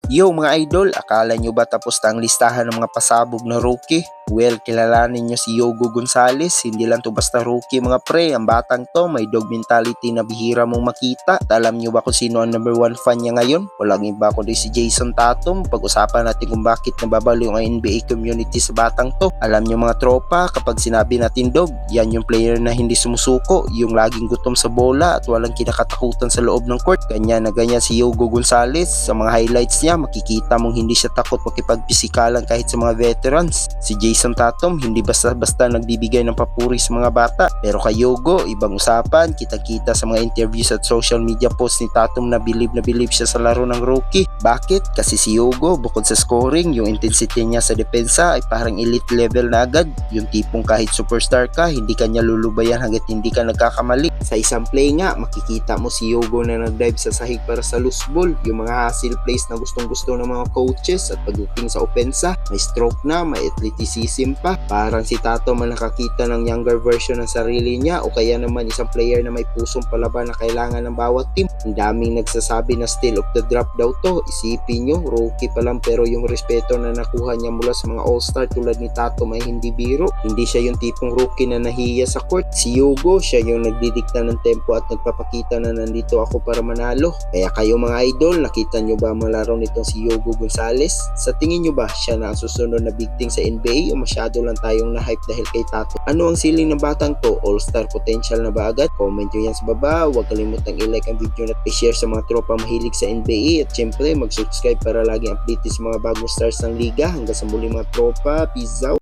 Yo mga idol, akala nyo ba tapos na ang listahan ng mga pasabog na rookie? Well, kilalanin nyo si Yogo Gonzalez, hindi lang to basta rookie mga pre, ang batang to may dog mentality na bihira mong makita. At alam nyo ba kung sino ang number 1 fan niya ngayon? Walang iba kundi si Jason Tatum. Pag-usapan natin kung bakit nababalo ang NBA community sa batang to. Alam nyo mga tropa, kapag sinabi natin dog, yan yung player na hindi sumusuko, yung laging gutom sa bola at walang kinakatakutan sa loob ng court. Ganyan na ganyan si Yogo Gonzalez. Sa mga highlights niya, makikita mong hindi siya takot makipagpisikalan kahit sa mga veterans. Si Jason Tatum hindi basta-basta nagbibigay ng papuri sa mga bata, pero kay Yogo ibang usapan. Kita-kita sa mga interviews at social media posts ni Tatum na bilib siya sa laro ng rookie. Bakit? Kasi si Yogo bukod sa scoring, yung intensity niya sa depensa ay parang elite level na agad. Yung tipong kahit superstar ka, hindi kanya lulubayan hanggat hindi ka nagkakamali. Sa isang play nga, makikita mo si Yogo na nag-dive sa sahig para sa loose ball, yung mga hustle plays na gustong-gusto ng mga coaches. At pagdating sa opensa, may stroke na, may athleticism pa. Parang si Tatum ang nakakita ng younger version ng sarili niya, o kaya naman isang player na may pusong palaban na kailangan ng bawat team. Ang daming nagsasabi na still of the drop daw to. Isipin nyo, rookie pa lang pero yung respeto na nakuha niya mula sa mga all-star tulad ni Tatum ay hindi biro. Hindi siya yung tipong rookie na nahiya sa court. Si Yogo, siya yung nagdidikta ng tempo at nagpapakita na nandito ako para manalo. Kaya kayo mga idol, nakita nyo ba ang laro nitong si Yogo Gonzalez? Sa tingin nyo ba siya na ang susunod na big thing sa NBA o masyado lang tayong na-hype dahil kay Tatum? Ano ang ceiling ng batang to? All-star potential na ba agad? Comment nyo yan sa baba. Huwag kalimutang i-like ang video at i-share sa mga tropa mahilig sa NBA, at syempre mag-subscribe para laging update sa mga bagong stars ng liga. Hanggang sa muli mga tropa, peace out!